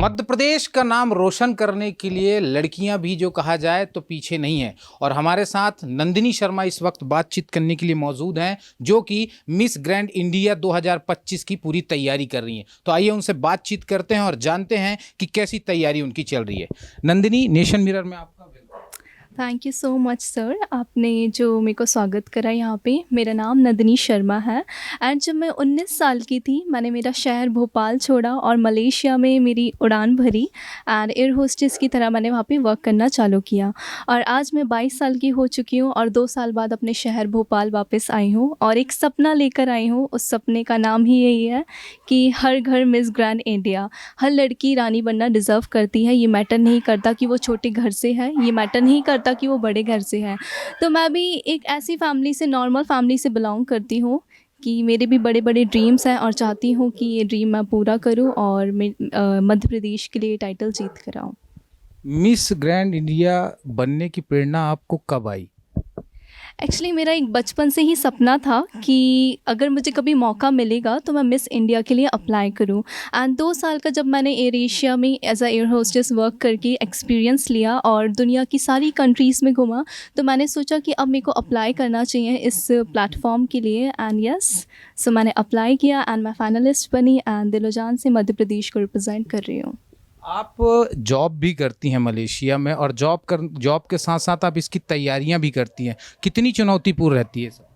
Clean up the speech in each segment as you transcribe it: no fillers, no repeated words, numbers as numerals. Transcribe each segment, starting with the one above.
मध्य प्रदेश का नाम रोशन करने के लिए लड़कियां भी जो कहा जाए तो पीछे नहीं है। और हमारे साथ नंदिनी शर्मा इस वक्त बातचीत करने के लिए मौजूद हैं, जो कि मिस ग्रैंड इंडिया 2025 की पूरी तैयारी कर रही हैं। तो आइए उनसे बातचीत करते हैं और जानते हैं कि कैसी तैयारी उनकी चल रही है। नंदिनी, नेशन मिरर में आपका thank you so much sir, आपने जो मेरे को स्वागत करा यहाँ पे। मेरा नाम नंदिनी शर्मा है एंड जब मैं 19 साल की थी मैंने मेरा शहर भोपाल छोड़ा और मलेशिया में मेरी उड़ान भरी एंड एयर होस्टेस की तरह मैंने वहाँ पे वर्क करना चालू किया। और आज मैं 22 साल की हो चुकी हूँ और 2 साल बाद अपने शहर भोपाल वापस आई हूँ और एक सपना लेकर आई हूँ। उस सपने का नाम ही यही है कि हर घर मिस ग्रैंड इंडिया। हर लड़की रानी बनना डिज़र्व करती है। ये मैटर नहीं करता कि वो छोटे घर से है, ये मैटर नहीं करता कि वो बड़े घर से है। तो मैं भी एक ऐसी फैमिली से, नॉर्मल फैमिली से बिलोंग करती हूँ कि मेरे भी बड़े बड़े ड्रीम्स हैं और चाहती हूँ कि ये ड्रीम मैं पूरा करूँ और मध्य प्रदेश के लिए टाइटल जीत कर आऊँ। मिस ग्रैंड इंडिया बनने की प्रेरणा आपको कब आई? एक्चुअली मेरा एक बचपन से ही सपना था कि अगर मुझे कभी मौका मिलेगा तो मैं मिस इंडिया के लिए अप्लाई करूं। एंड 2 साल का जब मैंने एयर एशिया में as a air hostess work करके एक्सपीरियंस लिया और दुनिया की सारी कंट्रीज़ में घूमा, तो मैंने सोचा कि अब मेरे को अप्लाई करना चाहिए इस प्लेटफॉर्म के लिए। एंड यस, सो मैंने अप्लाई किया एंड मैं फाइनलिस्ट बनी एंड दिलो जान से मध्य प्रदेश को रिप्रेजेंट कर रही हूँ। आप जॉब भी करती हैं मलेशिया में, और जॉब के साथ साथ आप इसकी तैयारियां भी करती हैं। कितनी चुनौतीपूर्ण रहती है सर?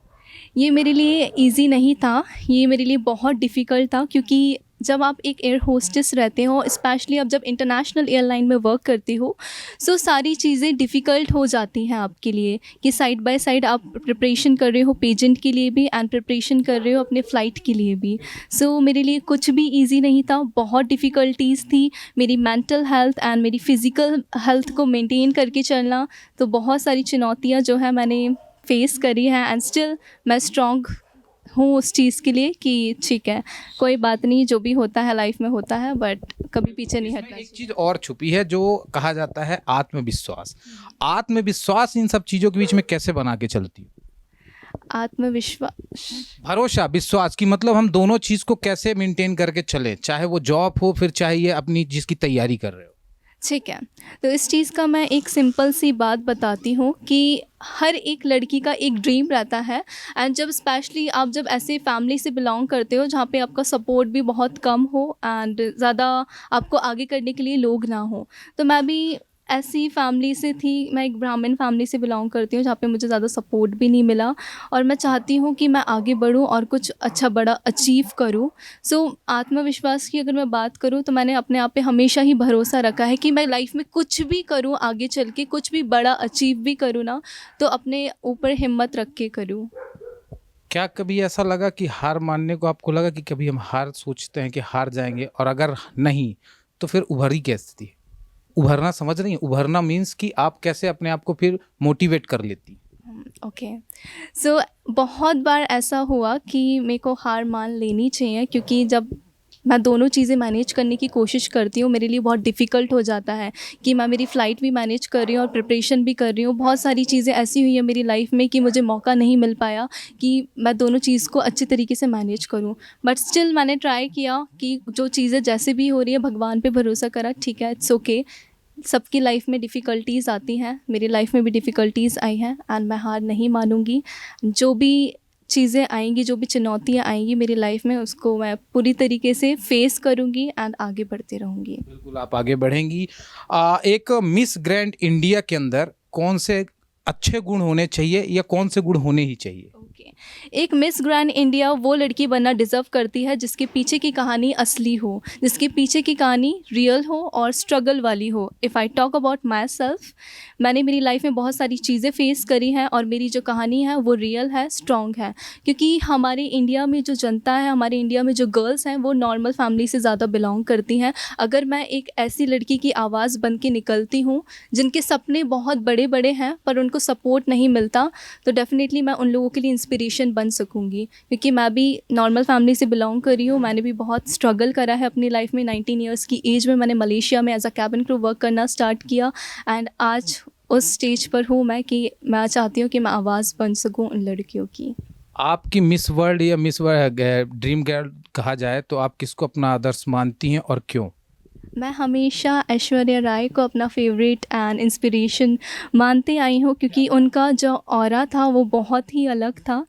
ये मेरे लिए इजी नहीं था, ये मेरे लिए बहुत डिफ़िकल्ट था क्योंकि जब आप एक एयर होस्टेस रहते हो, स्पेशली आप जब इंटरनेशनल एयरलाइन में वर्क करते हो, सो सारी चीज़ें डिफ़िकल्ट हो जाती हैं आपके लिए कि साइड बाय साइड आप प्रिपरेशन कर रहे हो पेजेंट के लिए भी एंड प्रिपरेशन कर रहे हो अपने फ़्लाइट के लिए भी। सो मेरे लिए कुछ भी इजी नहीं था, बहुत डिफ़िकल्टीज़ थी। मेरी मेंटल हेल्थ एंड मेरी फ़िज़िकल हेल्थ को मेंटेन करके चलना, तो बहुत सारी चुनौतियाँ जो है मैंने फेस करी है एंड स्टिल मैं स्ट्रॉन्ग हूँ उस चीज़ के लिए कि ठीक है, कोई बात नहीं, जो भी होता है लाइफ में होता है, बट कभी पीछे नहीं इसमें हटना एक चाहिए। चीज और छुपी है जो कहा जाता है आत्मविश्वास। आत्मविश्वास इन सब चीजों के बीच में कैसे बना के चलती हो? आत्मविश्वास, भरोसा, विश्वास की मतलब हम दोनों चीज को कैसे मेंटेन करके चले, चाहे वो जॉब हो फिर चाहे ये अपनी जिसकी तैयारी कर रहे हो। ठीक है। तो इस चीज़ का मैं एक सिंपल सी बात बताती हूँ कि हर एक लड़की का एक ड्रीम रहता है एंड जब स्पेशली आप जब ऐसे फैमिली से बिलोंग करते हो जहाँ पे आपका सपोर्ट भी बहुत कम हो एंड ज़्यादा आपको आगे करने के लिए लोग ना हो, तो मैं भी ऐसी फैमिली से थी। मैं एक ब्राह्मण फैमिली से बिलोंग करती हूँ जहाँ पे मुझे ज़्यादा सपोर्ट भी नहीं मिला और मैं चाहती हूँ कि मैं आगे बढ़ूँ और कुछ अच्छा बड़ा अचीव करूँ। सो आत्मविश्वास की अगर मैं बात करूँ तो मैंने अपने आप पे हमेशा ही भरोसा रखा है कि मैं लाइफ में कुछ भी करूँ, आगे चल के कुछ भी बड़ा अचीव भी करूँ ना, तो अपने ऊपर हिम्मत रख के करूँ। क्या कभी ऐसा लगा कि हार मानने को आपको लगा कि कभी हम हार सोचते हैं कि हार जाएंगे, और अगर नहीं तो फिर उभरी कैसे थी? उभरना समझ रही हैं? उभरना मीन्स कि आप कैसे अपने आप को फिर मोटिवेट कर लेती? ओके, सो बहुत बार ऐसा हुआ कि मेरे को हार मान लेनी चाहिए क्योंकि जब मैं दोनों चीज़ें मैनेज करने की कोशिश करती हूँ मेरे लिए बहुत डिफ़िकल्ट हो जाता है कि मैं मेरी फ़्लाइट भी मैनेज कर रही हूँ और प्रिपरेशन भी कर रही हूँ। बहुत सारी चीज़ें ऐसी हुई है मेरी लाइफ में कि मुझे मौका नहीं मिल पाया कि मैं दोनों चीज़ को अच्छे तरीके से मैनेज करूँ, बट स्टिल मैंने ट्राई किया कि जो चीज़ें जैसे भी हो रही है भगवान पे भरोसा करा, ठीक है, इट्स ओके। सबकी लाइफ में डिफ़िकल्टीज़ आती हैं, मेरी लाइफ में भी डिफ़िकल्टीज़ आई हैं एंड मैं हार नहीं मानूंगी। जो भी चीज़ें आएंगी, जो भी चुनौतियाँ आएंगी मेरी लाइफ में, उसको मैं पूरी तरीके से फेस करूंगी एंड आगे बढ़ती रहूंगी। बिल्कुल आप आगे बढ़ेंगी। एक मिस ग्रैंड इंडिया के अंदर कौन से अच्छे गुण होने चाहिए या कौन से गुण होने ही चाहिए? ओके, एक मिस ग्रैंड इंडिया वो लड़की बनना डिज़र्व करती है जिसके पीछे की कहानी असली हो, जिसके पीछे की कहानी रियल हो और स्ट्रगल वाली हो। If I talk about my self, मैंने मेरी लाइफ में बहुत सारी चीज़ें फेस करी हैं और मेरी जो कहानी है वो रियल है, स्ट्रॉन्ग है। क्योंकि हमारे इंडिया में जो जनता है, हमारे इंडिया में जो गर्ल्स हैं, वो नॉर्मल फैमिली से ज़्यादा बिलोंग करती हैं। अगर मैं एक ऐसी लड़की की आवाज़ बन के निकलती हूँ जिनके सपने बहुत बड़े बड़े हैं पर उनको सपोर्ट नहीं मिलता, तो डेफ़िनेटली मैं उन लोगों के लिए इंस्पिरेशन बन सकूँगी। क्योंकि मैं भी नॉर्मल फैमिली से बिलोंग कर रही हूँ, मैंने भी बहुत स्ट्रगल करा है अपनी लाइफ में। 19 ईयर्स की एज में मैंने मलेशिया में as a cabin crew work करना स्टार्ट किया एंड आज उस स्टेज पर हूँ मैं कि मैं चाहती हूँ कि मैं आवाज़ बन सकूँ उन लड़कियों की। आपकी मिस वर्ल्ड या मिस वर्ल्ड ड्रीम गर्ल कहा जाए तो आप किसको अपना आदर्श मानती हैं और क्यों? मैं हमेशा ऐश्वर्या राय को अपना फेवरेट एंड इंस्पिरेशन मानते आई हूँ, क्योंकि उनका जो ऑरा था वो बहुत ही अलग था।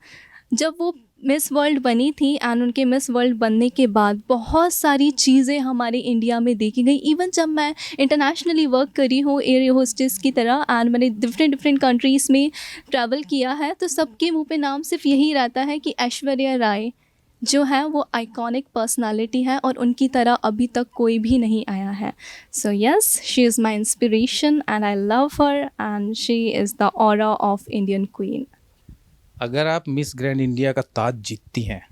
जब वो मिस वर्ल्ड बनी थी एंड उनके मिस वर्ल्ड बनने के बाद बहुत सारी चीज़ें हमारे इंडिया में देखी गई। इवन जब मैं इंटरनेशनली वर्क करी हूँ एयर होस्टेस की तरह एंड मैंने डिफरेंट कंट्रीज़ में ट्रैवल किया है, तो सबके मुंह पे नाम सिर्फ यही रहता है कि ऐश्वर्या राय जो है वो आइकॉनिक पर्सनालिटी है और उनकी तरह अभी तक कोई भी नहीं आया है। So yes, she is my inspiration and I love her and she is the aura of Indian queen. अगर आप मिस ग्रैंड इंडिया का ताज जीतती हैं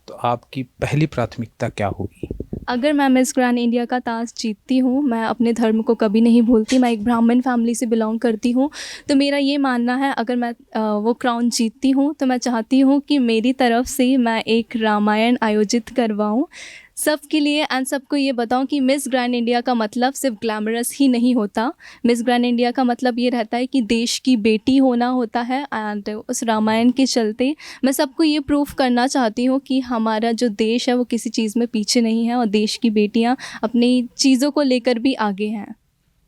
तो आपकी पहली प्राथमिकता क्या होगी? अगर मैं मिस ग्रैंड इंडिया का ताज जीतती हूँ, मैं अपने धर्म को कभी नहीं भूलती। मैं एक ब्राह्मण फैमिली से बिलोंग करती हूँ, तो मेरा ये मानना है अगर मैं वो क्राउन जीतती हूँ तो मैं चाहती हूँ कि मेरी तरफ से मैं एक रामायण आयोजित करवाऊँ सबके लिए एंड सबको ये बताऊं कि मिस ग्रैंड इंडिया का मतलब सिर्फ ग्लैमरस ही नहीं होता। मिस ग्रैंड इंडिया का मतलब ये रहता है कि देश की बेटी होना होता है। एंड उस रामायण के चलते मैं सबको ये प्रूफ करना चाहती हूँ कि हमारा जो देश है वो किसी चीज़ में पीछे नहीं है और देश की बेटियाँ अपनी चीज़ों को लेकर भी आगे हैं।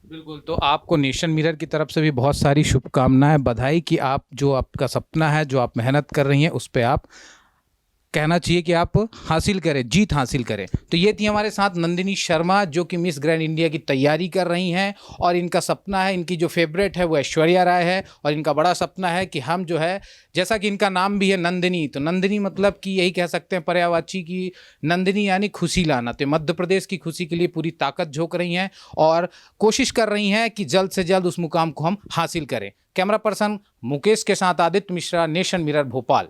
बिल्कुल, तो आपको नेशन मिरर की तरफ से भी बहुत सारी शुभकामनाएं, बधाई कि आप जो आपका सपना है, जो आप मेहनत कर रही हैं, उस पे आप कहना चाहिए कि आप हासिल करें, जीत हासिल करें। तो ये थी हमारे साथ नंदिनी शर्मा जो कि मिस ग्रैंड इंडिया की तैयारी कर रही हैं और इनका सपना है, इनकी जो फेवरेट है वो ऐश्वर्या राय है और इनका बड़ा सपना है कि हम जो है, जैसा कि इनका नाम भी है नंदिनी, तो नंदिनी मतलब कि यही कह सकते हैं पर्यायवाची की नंदिनी यानी खुशी लाना। तो मध्य प्रदेश की खुशी के लिए पूरी ताकत झोंक रही हैं और कोशिश कर रही हैं कि जल्द से जल्द उस मुकाम को हम हासिल करें। कैमरा पर्सन मुकेश के साथ आदित्य मिश्रा, नेशन मिरर, भोपाल।